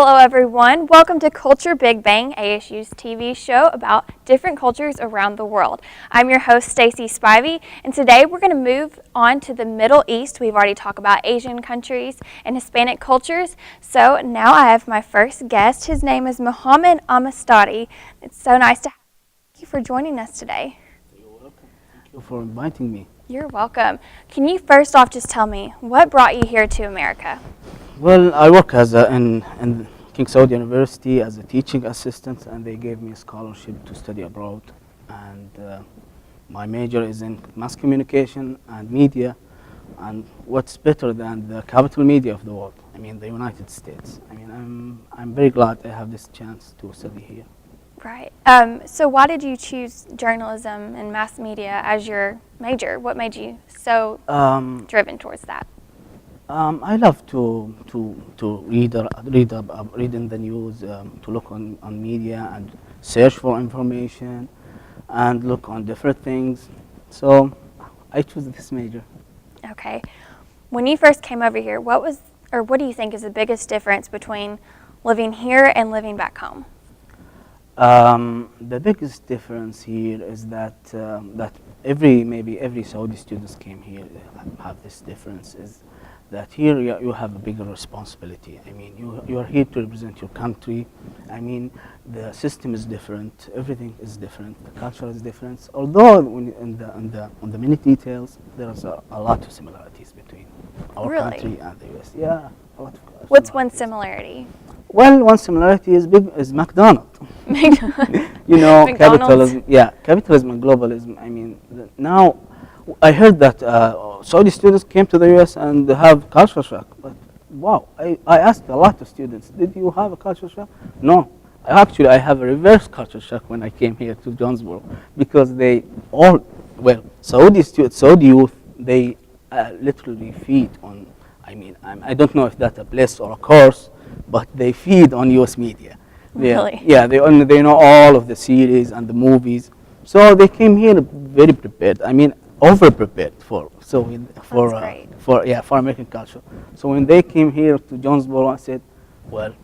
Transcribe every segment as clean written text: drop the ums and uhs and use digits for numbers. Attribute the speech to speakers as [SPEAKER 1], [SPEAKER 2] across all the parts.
[SPEAKER 1] Hello everyone, welcome to Culture Big Bang, ASU's TV show about different cultures around the world. I'm your host Stacey Spivey, and today we're going to move on to the Middle East. We've already talked about Asian countries and Hispanic cultures, so now I have my first guest. His name is Mohammed Amistadi. It's so nice to have you. Thank you for joining us today.
[SPEAKER 2] You're welcome. Thank you for inviting me.
[SPEAKER 1] You're welcome. Can you first off just tell me, what brought you here to America?
[SPEAKER 2] Well, I work in King Saud University as a teaching assistant, and they gave me a scholarship to study abroad. And my major is in mass communication and media. And what's better than the capital media of the world? I mean, the United States. I mean, I'm very glad I have this chance to study here.
[SPEAKER 1] Right. So why did you choose journalism and mass media as your major? What made you so driven towards that?
[SPEAKER 2] I love to read in the news, to look on media and search for information, and look on different things. So I chose this major.
[SPEAKER 1] Okay. When you first came over here, what do you think is the biggest difference between living here and living back home?
[SPEAKER 2] The biggest difference here is that every Saudi students came here have this difference is that here you have a bigger responsibility. I mean, you are here to represent your country. I mean, the system is different, everything is different, the culture is different. Although on the many details, there's a lot of similarities between our country and the US. Yeah, a lot of.
[SPEAKER 1] What's one similarity?
[SPEAKER 2] Well, one similarity is McDonald's. You know, capitalism. Yeah, capitalism and globalism. I mean, now I heard that Saudi students came to the US and they have culture shock. But wow, I asked a lot of students, did you have a culture shock? No. Actually, I have a reverse culture shock when I came here to Jonesboro, because Saudi youth, they literally feed on, I don't know if that's a place or a course, but they feed on US media.
[SPEAKER 1] Really?
[SPEAKER 2] Yeah, they know all of the series and the movies. So they came here very prepared. I mean, over-prepared for American culture. So when they came here to Jonesboro, I said, well,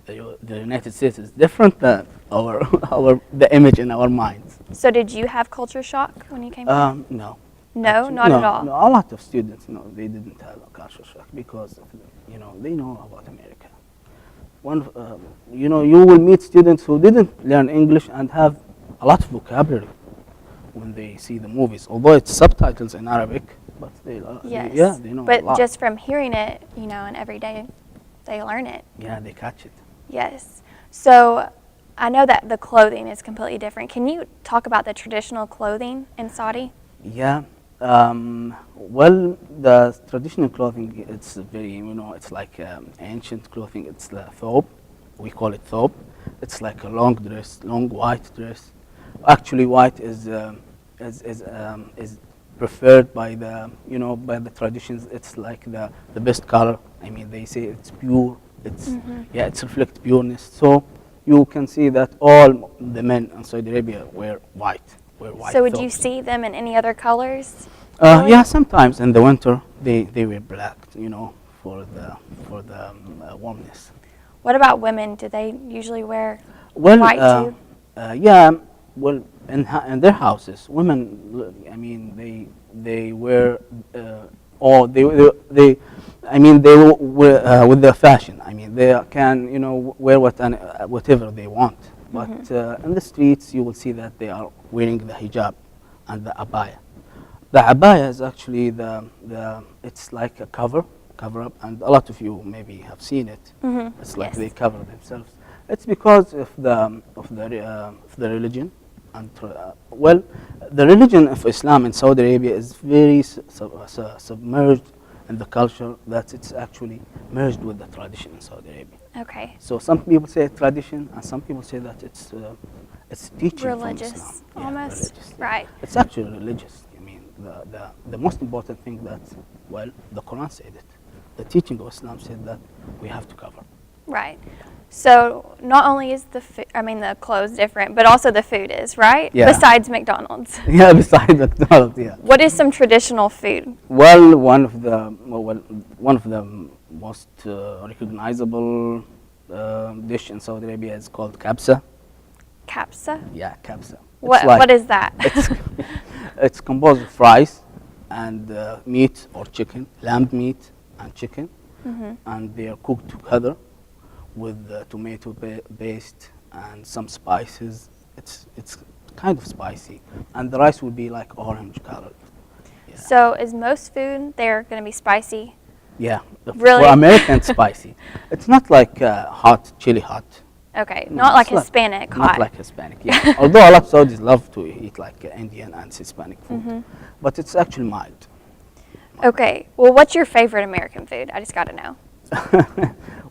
[SPEAKER 2] the United States is different than the image in our minds.
[SPEAKER 1] So did you have culture shock when you came here?
[SPEAKER 2] No.
[SPEAKER 1] No,
[SPEAKER 2] actually,
[SPEAKER 1] not at all.
[SPEAKER 2] No, a lot of students, they didn't have a culture shock because they know about America. You will meet students who didn't learn English and have a lot of vocabulary when they see the movies, although it's subtitles in Arabic, but they know
[SPEAKER 1] but
[SPEAKER 2] a lot.
[SPEAKER 1] Just from hearing it, and every day they learn it.
[SPEAKER 2] Yeah, they catch it.
[SPEAKER 1] Yes. So I know that the clothing is completely different. Can you talk about the traditional clothing in Saudi?
[SPEAKER 2] Yeah. Well, the traditional clothing, it's very, it's like ancient clothing. It's the thobe. We call it thobe. It's like a long dress, long white dress. Actually, white is preferred by the traditions. It's like the best color. I mean, they say it's pure. It reflects pureness. So you can see that all the men in Saudi Arabia wear white.
[SPEAKER 1] So would you see them in any other colors?
[SPEAKER 2] Yeah, sometimes in the winter they wear black. For the warmness.
[SPEAKER 1] What about women? Do they usually wear
[SPEAKER 2] white
[SPEAKER 1] too?
[SPEAKER 2] Yeah. Well, in their houses, women, I mean, they wear, they wear with the fashion. I mean, they can, wear whatever they want. But in the streets, you will see that they are wearing the hijab and the abaya. The abaya is actually it's like a cover up, and a lot of you maybe have seen it. It's like they cover themselves. It's because of the religion. And the religion of Islam in Saudi Arabia is very submerged in the culture that it's actually merged with the tradition in Saudi Arabia.
[SPEAKER 1] Okay.
[SPEAKER 2] So some people say tradition, and some people say that it's teaching
[SPEAKER 1] religious,
[SPEAKER 2] from Islam.
[SPEAKER 1] Almost.
[SPEAKER 2] Religious, yeah.
[SPEAKER 1] Right.
[SPEAKER 2] It's actually religious. I mean, the most important thing that the Quran said it. The teaching of Islam said that we have to cover.
[SPEAKER 1] Right. So not only is the clothes different, but also the food is, right?
[SPEAKER 2] Yeah.
[SPEAKER 1] Besides McDonald's.
[SPEAKER 2] Yeah, besides McDonald's, yeah.
[SPEAKER 1] What is some traditional food?
[SPEAKER 2] Well, one of the most recognizable dish in Saudi Arabia is called kabsa.
[SPEAKER 1] Capsa?
[SPEAKER 2] Yeah, kabsa.
[SPEAKER 1] What is that?
[SPEAKER 2] It's composed of rice and meat or chicken, lamb meat and chicken, and they are cooked together with tomato paste and some spices. It's kind of spicy, and the rice will be like orange colored. Yeah.
[SPEAKER 1] So is most food there going to be spicy?
[SPEAKER 2] Yeah,
[SPEAKER 1] Really?
[SPEAKER 2] for American spicy. It's not like hot, chili hot.
[SPEAKER 1] Okay,
[SPEAKER 2] No,
[SPEAKER 1] not like
[SPEAKER 2] it's
[SPEAKER 1] Hispanic
[SPEAKER 2] Not
[SPEAKER 1] hot.
[SPEAKER 2] like Hispanic, yeah. Although a lot of Saudis love to eat like Indian and Hispanic food, but it's actually mild.
[SPEAKER 1] Okay, well, what's your favorite American food? I just got to know.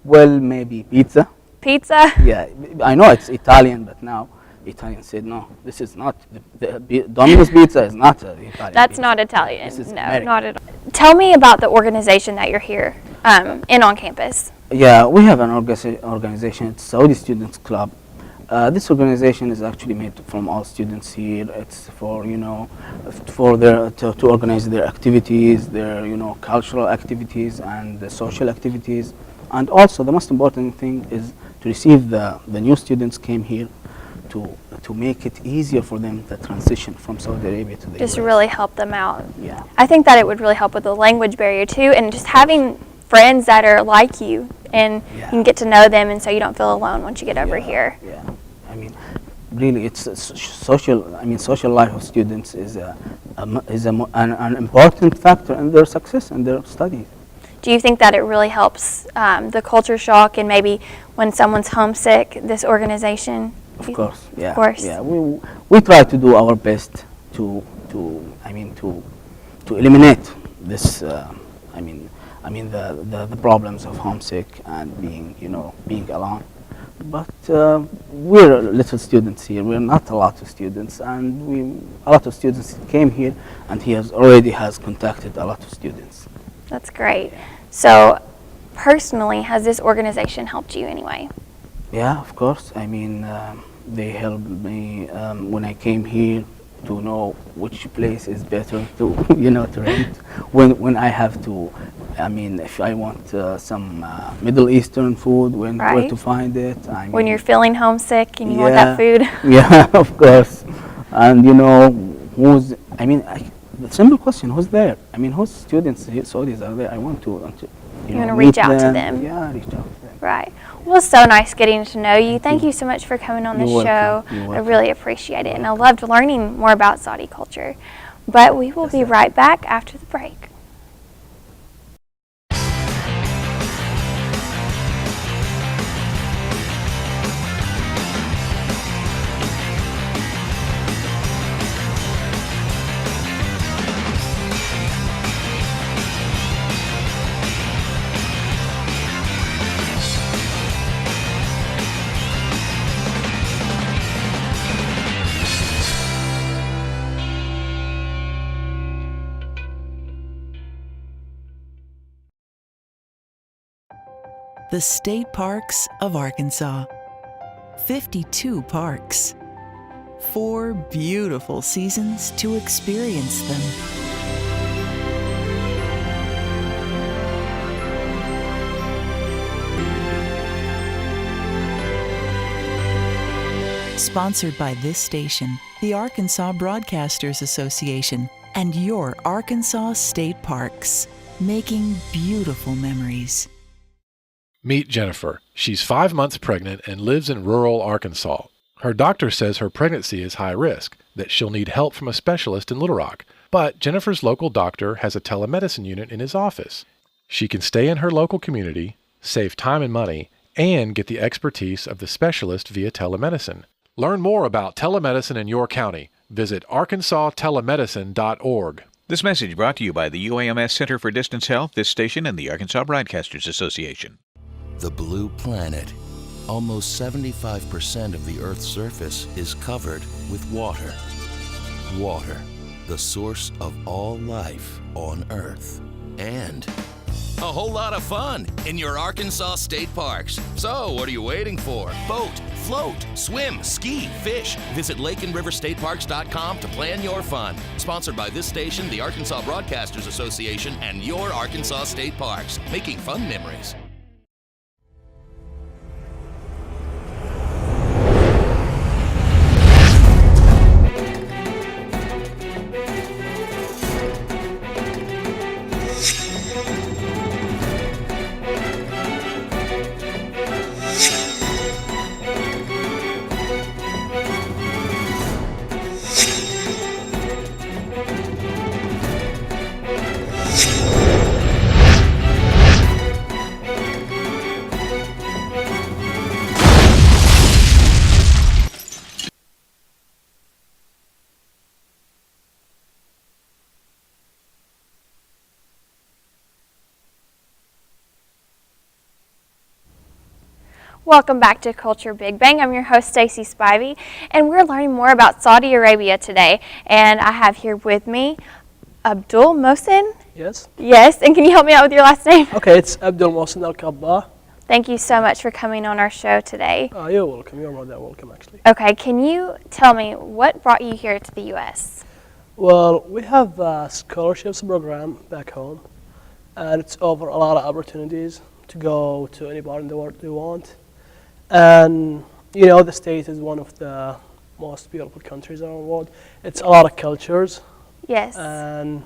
[SPEAKER 2] Well, maybe pizza.
[SPEAKER 1] Pizza?
[SPEAKER 2] Yeah, I know it's Italian, but now Italians said no. This is not Domino's pizza is not Italian.
[SPEAKER 1] That's
[SPEAKER 2] pizza.
[SPEAKER 1] not Italian.
[SPEAKER 2] This is
[SPEAKER 1] No,
[SPEAKER 2] American.
[SPEAKER 1] not at all. Tell me about the organization that you're here in on campus.
[SPEAKER 2] Yeah, we have an organization. It's Saudi Students Club. This organization is actually made from all students here. It's for for their to organize their activities, their cultural activities and the social activities, and also the most important thing is to receive the new students came here to make it easier for them to transition from Saudi Arabia to the
[SPEAKER 1] Just
[SPEAKER 2] US.
[SPEAKER 1] really help them out.
[SPEAKER 2] Yeah.
[SPEAKER 1] I think that it would really help with the language barrier too, and just having friends that are like you, and
[SPEAKER 2] Yeah.
[SPEAKER 1] you can get to know them, and so you don't feel alone once you get over
[SPEAKER 2] Yeah,
[SPEAKER 1] here.
[SPEAKER 2] Yeah, I mean, really, it's a social. I mean, social life of students is an important factor in their success and their studies.
[SPEAKER 1] Do you think that it really helps the culture shock, and maybe when someone's homesick, this organization?
[SPEAKER 2] Of course, yeah.
[SPEAKER 1] Of course.
[SPEAKER 2] Yeah, we try to do our best to eliminate this. The problems of homesick and being alone. But we're little students here. We're not a lot of students, and a lot of students came here, and he already has contacted a lot of students.
[SPEAKER 1] That's great. So, personally, has this organization helped you anyway?
[SPEAKER 2] Yeah, of course. I mean, they helped me when I came here to know which place is better to to rent. When I have to, I mean, if I want some Middle Eastern food, where
[SPEAKER 1] Right.
[SPEAKER 2] to find it.
[SPEAKER 1] When you're feeling homesick and you want that food?
[SPEAKER 2] Yeah, of course. And who's? I mean, the simple question: who's there? I mean, whose students, Saudis are there? I want to.
[SPEAKER 1] You wanna
[SPEAKER 2] meet
[SPEAKER 1] reach out to them?
[SPEAKER 2] Yeah, reach out to them.
[SPEAKER 1] Right. Well, it's so nice getting to know you. Thank you so much for coming on the
[SPEAKER 2] You're
[SPEAKER 1] show.
[SPEAKER 2] welcome. You're
[SPEAKER 1] I
[SPEAKER 2] welcome.
[SPEAKER 1] really appreciate it, and I loved learning more about Saudi culture. But we will be right back after the break.
[SPEAKER 3] The State Parks of Arkansas. 52 parks. 4 beautiful seasons to experience them. Sponsored by this station, the Arkansas Broadcasters Association, and your Arkansas State Parks, making beautiful memories.
[SPEAKER 4] Meet Jennifer. She's 5 months pregnant and lives in rural Arkansas. Her doctor says her pregnancy is high risk, that she'll need help from a specialist in Little Rock. But Jennifer's local doctor has a telemedicine unit in his office. She can stay in her local community, save time and money, and get the expertise of the specialist via telemedicine. Learn more about telemedicine in your county. Visit arkansastelemedicine.org.
[SPEAKER 5] This message brought to you by the UAMS Center for Distance Health, this station, and the Arkansas Broadcasters Association.
[SPEAKER 6] The blue planet. Almost 75% of the Earth's surface is covered with water. Water, the source of all life on Earth. And a whole lot of fun in your Arkansas state parks. So, what are you waiting for? Boat, float, swim, ski, fish. Visit lakeandriverstateparks.com to plan your fun. Sponsored by this station, the Arkansas Broadcasters Association, and your Arkansas State Parks, making fun memories.
[SPEAKER 1] Welcome back to Culture Big Bang. I'm your host, Stacey Spivey, and we're learning more about Saudi Arabia today. And I have here with me Abdul Mohsen.
[SPEAKER 7] Yes.
[SPEAKER 1] Yes, and can you help me out with your last name?
[SPEAKER 7] Okay, it's Abdul Mohsen Al-Kabba.
[SPEAKER 1] Thank you so much for coming on our show today.
[SPEAKER 7] You're welcome. You're more than welcome, actually.
[SPEAKER 1] Okay, can you tell me what brought you here to the U.S.?
[SPEAKER 7] Well, we have a scholarships program back home, and it's offer a lot of opportunities to go to any part in the world you want. And, you know, the state is one of the most beautiful countries around the world. It's a lot of cultures.
[SPEAKER 1] Yes.
[SPEAKER 7] And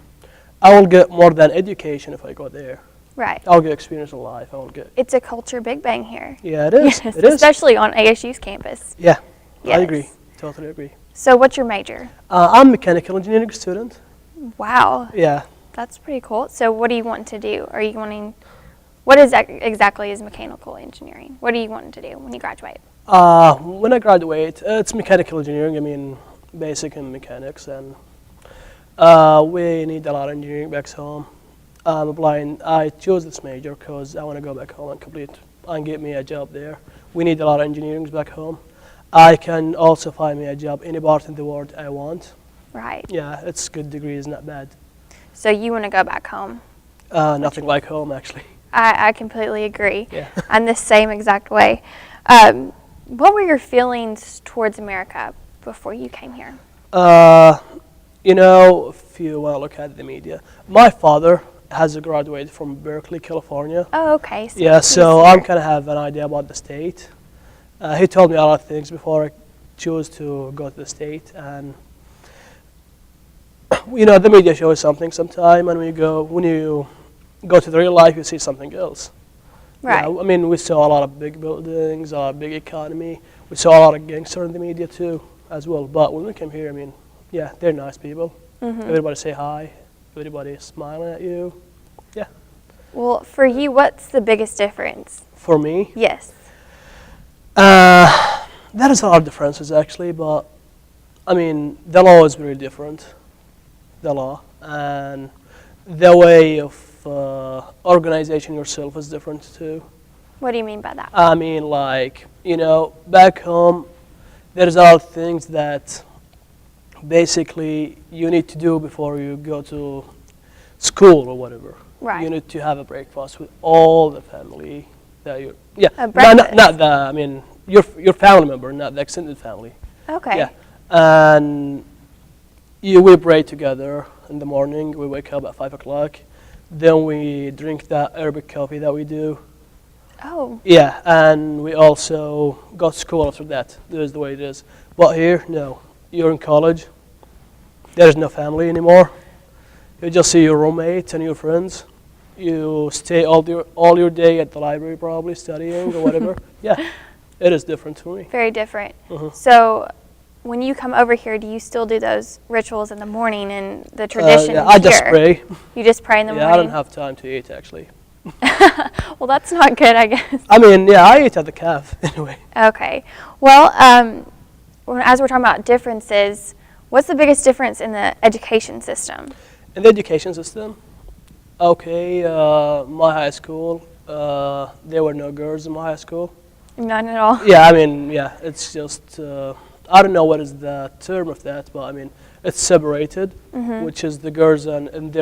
[SPEAKER 7] I will get more than education if I go there.
[SPEAKER 1] Right.
[SPEAKER 7] I'll get experience in life. I will get.
[SPEAKER 1] It's a Culture Big Bang here.
[SPEAKER 7] Yeah, it is.
[SPEAKER 1] Yes,
[SPEAKER 7] it is.
[SPEAKER 1] especially on ASU's campus.
[SPEAKER 7] Yeah,
[SPEAKER 1] Yes.
[SPEAKER 7] I agree. Totally agree.
[SPEAKER 1] So what's your major?
[SPEAKER 7] I'm a mechanical engineering student.
[SPEAKER 1] Wow,
[SPEAKER 7] Yeah.
[SPEAKER 1] that's pretty cool. So what do you want to do? Are you wanting, what is that exactly is mechanical engineering? What are you wanting to do when you graduate?
[SPEAKER 7] When I graduate, it's mechanical engineering. I mean, basic in mechanics, and we need a lot of engineering back home. I'm applying. I chose this major because I want to go back home and complete and get me a job there. We need a lot of engineering back home. I can also find me a job any part in the world I want.
[SPEAKER 1] Right.
[SPEAKER 7] Yeah, it's good degree, is not bad.
[SPEAKER 1] So you want to go back home?
[SPEAKER 7] Nothing like home, actually.
[SPEAKER 1] I completely agree.
[SPEAKER 7] Yeah.
[SPEAKER 1] I'm the same exact way. What were your feelings towards America before you came here?
[SPEAKER 7] You know, if you want to look at the media, my father has graduated from Berkeley, California.
[SPEAKER 1] Oh, okay. So
[SPEAKER 7] Yeah,
[SPEAKER 1] he's
[SPEAKER 7] so
[SPEAKER 1] here.
[SPEAKER 7] I'm kind of have an idea about the state. He told me a lot of things before I chose to go to the state, and you know, the media shows something sometime, and when you go to the real life, you see something else.
[SPEAKER 1] Right.
[SPEAKER 7] Yeah, I mean, we saw a lot of big buildings, a lot of big economy. We saw a lot of gangsters in the media too, as well. But when we came here, I mean, yeah, they're nice people.
[SPEAKER 1] Mm-hmm.
[SPEAKER 7] Everybody say hi. Everybody is smiling at you. Yeah.
[SPEAKER 1] Well, for you, what's the biggest difference?
[SPEAKER 7] For me,
[SPEAKER 1] Yes.
[SPEAKER 7] there is a lot of differences actually, but I mean, the law is very different. The law and the way of organization yourself is different too.
[SPEAKER 1] What do you mean by that?
[SPEAKER 7] I mean, like, you know, back home, there's a lot of things that basically you need to do before you go to school or whatever.
[SPEAKER 1] Right.
[SPEAKER 7] You need to have a breakfast with all the family that you're, yeah.
[SPEAKER 1] A
[SPEAKER 7] not
[SPEAKER 1] breakfast?
[SPEAKER 7] the, I mean, your family member, not the extended family.
[SPEAKER 1] Okay.
[SPEAKER 7] Yeah. And we pray together in the morning. We wake up at 5 o'clock. Then we drink that Arabic coffee that we do.
[SPEAKER 1] Oh.
[SPEAKER 7] Yeah, and we also go to school after that. That is the way it is. But here, no. You're in college. There's no family anymore. You just see your roommates and your friends. You stay all your day at the library, probably studying or whatever. Yeah, it is different for me.
[SPEAKER 1] Very different.
[SPEAKER 7] Mhm.
[SPEAKER 1] So, when you come over here, do you still do those rituals in the morning and the traditions
[SPEAKER 7] Yeah, I just
[SPEAKER 1] here?
[SPEAKER 7] pray.
[SPEAKER 1] You just pray in the
[SPEAKER 7] Yeah, I
[SPEAKER 1] morning?
[SPEAKER 7] don't have time to eat actually.
[SPEAKER 1] Well, that's not good, I guess.
[SPEAKER 7] I mean, yeah, I eat at the cafe anyway.
[SPEAKER 1] Okay. Well, as we're talking about differences, what's the biggest difference in the education system?
[SPEAKER 7] In the education system, okay, my high school, there were no girls in my high school.
[SPEAKER 1] None at all?
[SPEAKER 7] Yeah, I mean, yeah, it's just, I don't know what is the term of that, but I mean, it's separated, which is the girls in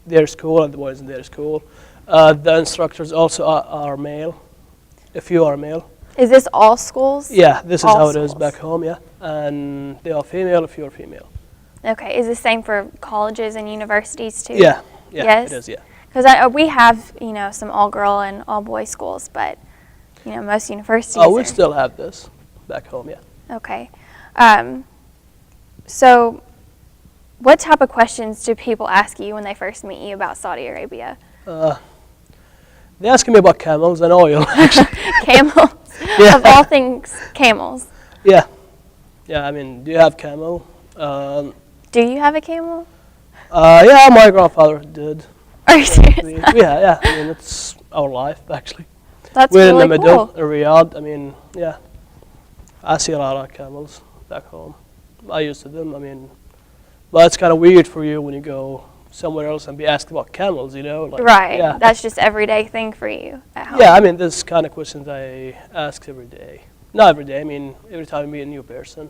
[SPEAKER 7] their school and the boys in their school. The instructors also are male, if you are male.
[SPEAKER 1] Is this all schools?
[SPEAKER 7] Yeah, this is
[SPEAKER 1] All
[SPEAKER 7] how it is
[SPEAKER 1] schools.
[SPEAKER 7] back home, yeah. And they are female if you're female.
[SPEAKER 1] Okay. Is the same for colleges and universities too?
[SPEAKER 7] Yeah, yeah,
[SPEAKER 1] Yes?
[SPEAKER 7] it is, yeah.
[SPEAKER 1] Because we have, some all-girl and all-boys schools, but, most universities
[SPEAKER 7] Oh, we
[SPEAKER 1] are-
[SPEAKER 7] still have this back home, yeah.
[SPEAKER 1] Okay. So what type of questions do people ask you when they first meet you about Saudi Arabia?
[SPEAKER 7] They ask me about camels and oil, actually.
[SPEAKER 1] Camels?
[SPEAKER 7] Yeah.
[SPEAKER 1] Of all things, camels.
[SPEAKER 7] Yeah. Yeah, I mean, do you have camel?
[SPEAKER 1] Do you have a camel?
[SPEAKER 7] Yeah, my grandfather did.
[SPEAKER 1] Are you serious?
[SPEAKER 7] Yeah, I mean, it's our life, actually.
[SPEAKER 1] That's
[SPEAKER 7] We're
[SPEAKER 1] really
[SPEAKER 7] in the middle,
[SPEAKER 1] cool.
[SPEAKER 7] in Riyadh. I mean, yeah. I see a lot of camels back home. I used to them, I mean. But it's kind of weird for you when you go somewhere else and be asked about camels, you know? Like,
[SPEAKER 1] Right.
[SPEAKER 7] Yeah.
[SPEAKER 1] That's just everyday thing for you at home.
[SPEAKER 7] Yeah, I mean, this kind of questions I ask every day. Not every day, I mean, every time I meet a new person.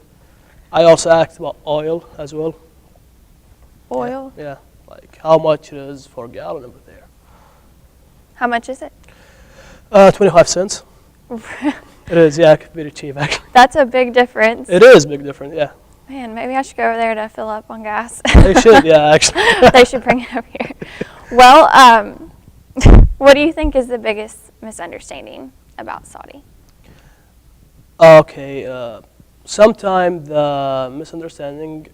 [SPEAKER 7] I also ask about oil as well.
[SPEAKER 1] Oil?
[SPEAKER 7] Yeah, like how much it is for a gallon over there.
[SPEAKER 1] How much is it?
[SPEAKER 7] 25 cents. It is, yeah, very cheap actually.
[SPEAKER 1] That's a big difference.
[SPEAKER 7] It is big difference, yeah.
[SPEAKER 1] Man, maybe I should go over there to fill up on gas.
[SPEAKER 7] They should, yeah, actually.
[SPEAKER 1] They should bring it over here. Well, what do you think is the biggest misunderstanding about Saudi?
[SPEAKER 7] Okay, sometimes the misunderstanding,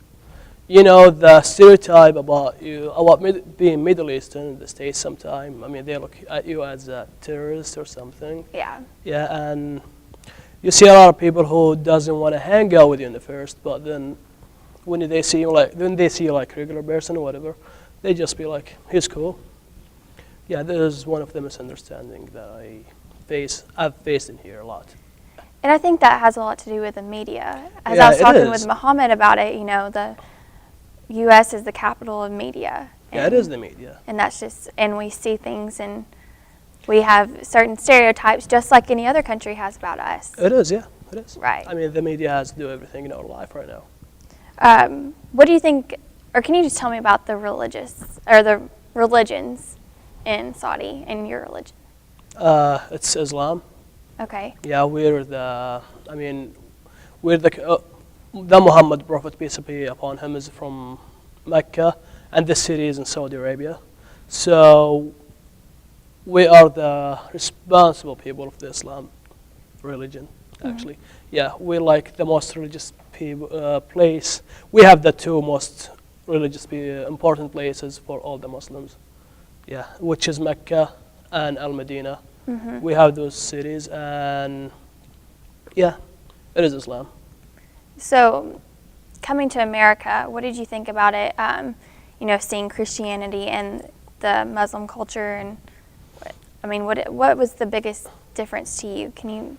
[SPEAKER 7] you know, the stereotype about you, about being Middle Eastern in the States sometimes, I mean, they look at you as a terrorist or something.
[SPEAKER 1] Yeah.
[SPEAKER 7] Yeah, and you see a lot of people who doesn't want to hang out with you in the first, but then when they see you like regular person or whatever, they just be like, he's cool. Yeah, that is one of the misunderstandings that I've faced in here a lot.
[SPEAKER 1] And I think that has a lot to do with the media. As
[SPEAKER 7] Yeah,
[SPEAKER 1] I was
[SPEAKER 7] it
[SPEAKER 1] talking
[SPEAKER 7] is.
[SPEAKER 1] with Muhammad about it, you know, the U.S. is the capital of media.
[SPEAKER 7] Yeah, it is the media.
[SPEAKER 1] And that's just, and we see things and we have certain stereotypes just like any other country has about us.
[SPEAKER 7] It is, yeah, it is.
[SPEAKER 1] Right.
[SPEAKER 7] I mean, the media has to do everything in our life right now.
[SPEAKER 1] What do you think, or can you just tell me about the religions in Saudi and your religion?
[SPEAKER 7] It's Islam.
[SPEAKER 1] Okay.
[SPEAKER 7] Yeah, the Muhammad Prophet, peace be upon him, is from Mecca, and this city is in Saudi Arabia. So we are the responsible people of the Islam religion, actually. Yeah, we're like the most religious place. We have the two most religious important places for all the Muslims. Yeah, which is Mecca and Al-Medina. We have those cities, and yeah, it is Islam.
[SPEAKER 1] So, coming to America, what did you think about it? You know, seeing Christianity and the Muslim culture, and what was the biggest difference to you? Can you?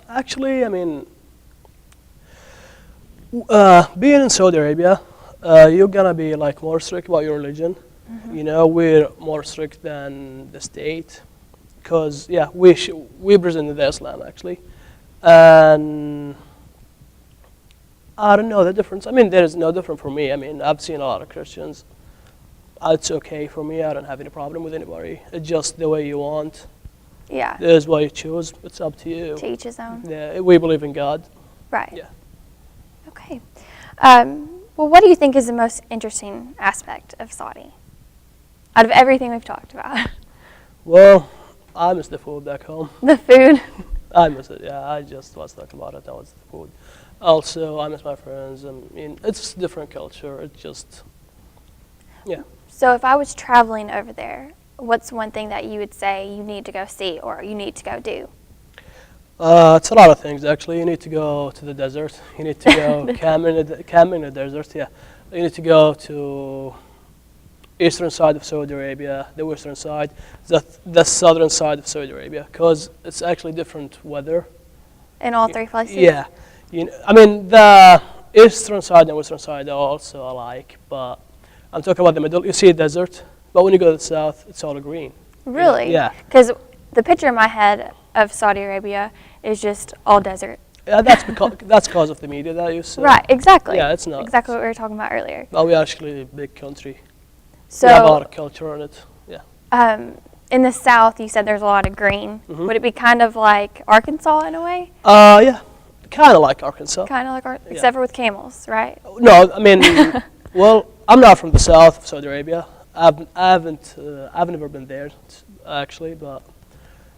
[SPEAKER 7] Actually, I mean, being in Saudi Arabia, you're gonna be like more strict about your religion. You know, we're more strict than the state, because yeah, we present the Islam actually, and I don't know the difference. I mean, there is no difference for me. I mean, I've seen a lot of Christians. It's okay for me. I don't have any problem with anybody. It's just the way you want.
[SPEAKER 1] Yeah.
[SPEAKER 7] This is what you choose. It's up to you.
[SPEAKER 1] To each his own.
[SPEAKER 7] Yeah, we believe in God.
[SPEAKER 1] Right.
[SPEAKER 7] Yeah.
[SPEAKER 1] Okay. Well, what do you think is the most interesting aspect of Saudi? Out of everything we've talked about.
[SPEAKER 7] Well, I miss the food back home.
[SPEAKER 1] The food.
[SPEAKER 7] I miss it. Yeah, I just was talking about it. That was the food. Also, I miss my friends. I mean, it's a different culture. It's just, yeah.
[SPEAKER 1] So if I was traveling over there, what's one thing that you would say you need to go see or you need to go do?
[SPEAKER 7] It's a lot of things actually. You need to go to the desert. You need to go camp in the desert. Yeah. You need to go to eastern side of Saudi Arabia, the western side, the southern side of Saudi Arabia, because it's actually different weather.
[SPEAKER 1] In all three places?
[SPEAKER 7] Yeah. You know, I mean, the eastern side and western side are also alike, but I'm talking about the middle. You see a desert, but when you go to the south, it's all green.
[SPEAKER 1] Really?
[SPEAKER 7] Yeah.
[SPEAKER 1] Because the picture in my head of Saudi Arabia is just all desert.
[SPEAKER 7] Yeah, that's because of the media that you see.
[SPEAKER 1] Right, exactly.
[SPEAKER 7] Yeah, it's not.
[SPEAKER 1] Exactly what we were talking about earlier.
[SPEAKER 7] But we're actually a big country.
[SPEAKER 1] So,
[SPEAKER 7] we have a lot of culture in it. Yeah.
[SPEAKER 1] In the south, you said there's a lot of green. Would it be kind of like Arkansas in a way?
[SPEAKER 7] Yeah. Kind of like Arkansas.
[SPEAKER 1] Kind of like except for with camels, right?
[SPEAKER 7] No, I mean, well, I'm not from the south of Saudi Arabia. I've never been there actually, but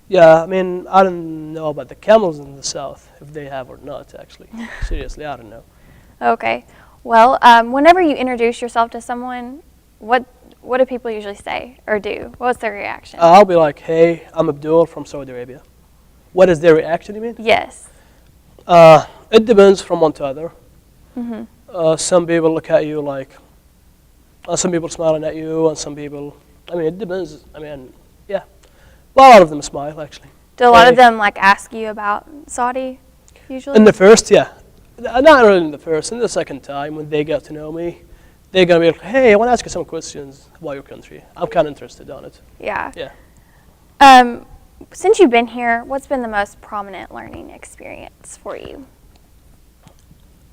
[SPEAKER 7] yeah, I mean, I don't know about the camels in the south if they have or not. Actually, seriously, I don't know.
[SPEAKER 1] Okay, well, whenever you introduce yourself to someone, what do people usually say or do? What's their reaction?
[SPEAKER 7] I'll be like, "Hey, I'm Abdul from Saudi Arabia." What is their reaction? You mean?
[SPEAKER 1] Yes.
[SPEAKER 7] It depends from one to other. Some people look at you like, some people smiling at you, and some people, I mean, it depends. I mean, yeah. Well, a lot of them smile, actually.
[SPEAKER 1] Do a lot of them, like, ask you about Saudi, usually?
[SPEAKER 7] In the first, yeah. Not really in the first. In the second time, when they get to know me, they're gonna be like, hey, I want to ask you some questions about your country. I'm kind of interested on it.
[SPEAKER 1] Yeah.
[SPEAKER 7] Yeah.
[SPEAKER 1] Since you've been here, what's been the most prominent learning experience for you?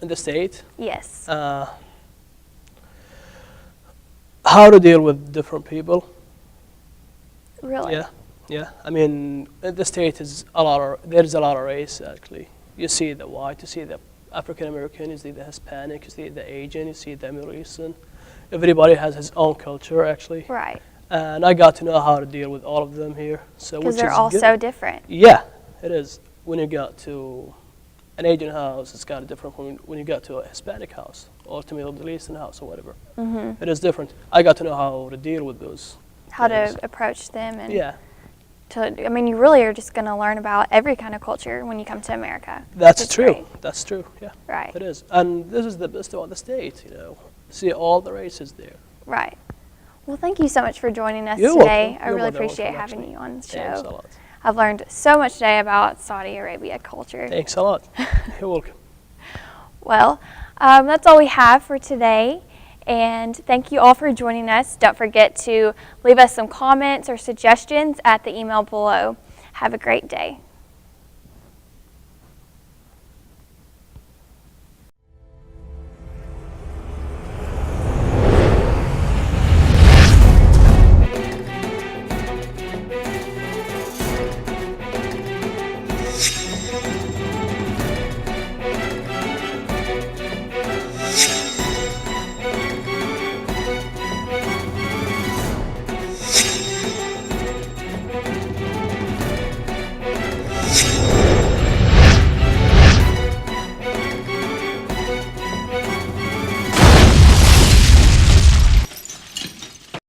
[SPEAKER 7] In the state,
[SPEAKER 1] Yes.
[SPEAKER 7] how to deal with different people.
[SPEAKER 1] Really?
[SPEAKER 7] Yeah, yeah. I mean, in the state is there's a lot of race actually. You see the white, you see the African American, you see the Hispanic, you see the Asian, you see the Middle Eastern. Everybody has his own culture actually.
[SPEAKER 1] Right.
[SPEAKER 7] And I got to know how to deal with all of them here. So
[SPEAKER 1] Because
[SPEAKER 7] which
[SPEAKER 1] they're
[SPEAKER 7] is
[SPEAKER 1] all
[SPEAKER 7] good.
[SPEAKER 1] so different.
[SPEAKER 7] Yeah, it is. When you got to an Asian house, it's kind of different from when you got to a Hispanic house or to Middle Eastern house or whatever.
[SPEAKER 1] Mm-hmm.
[SPEAKER 7] It is different. I got to know how to deal with those.
[SPEAKER 1] How
[SPEAKER 7] things.
[SPEAKER 1] to approach them and
[SPEAKER 7] Yeah,
[SPEAKER 1] I mean, you really are just going to learn about every kind of culture when you come to America.
[SPEAKER 7] that's
[SPEAKER 1] It's
[SPEAKER 7] true.
[SPEAKER 1] great.
[SPEAKER 7] That's true. Yeah,
[SPEAKER 1] Right.
[SPEAKER 7] it is. And this is the best about the state, you know. See all the races there.
[SPEAKER 1] Right. Well, thank you so much for joining us
[SPEAKER 7] You're
[SPEAKER 1] today.
[SPEAKER 7] welcome.
[SPEAKER 1] I
[SPEAKER 7] You're
[SPEAKER 1] really
[SPEAKER 7] more than
[SPEAKER 1] appreciate
[SPEAKER 7] welcome,
[SPEAKER 1] having
[SPEAKER 7] actually.
[SPEAKER 1] you on the
[SPEAKER 7] Thanks a
[SPEAKER 1] show.
[SPEAKER 7] lot.
[SPEAKER 1] I've learned so much today about Saudi Arabia culture.
[SPEAKER 7] Thanks a lot. You're welcome.
[SPEAKER 1] Well, that's all we have for today. And thank you all for joining us. Don't forget to leave us some comments or suggestions at the email below. Have a great day.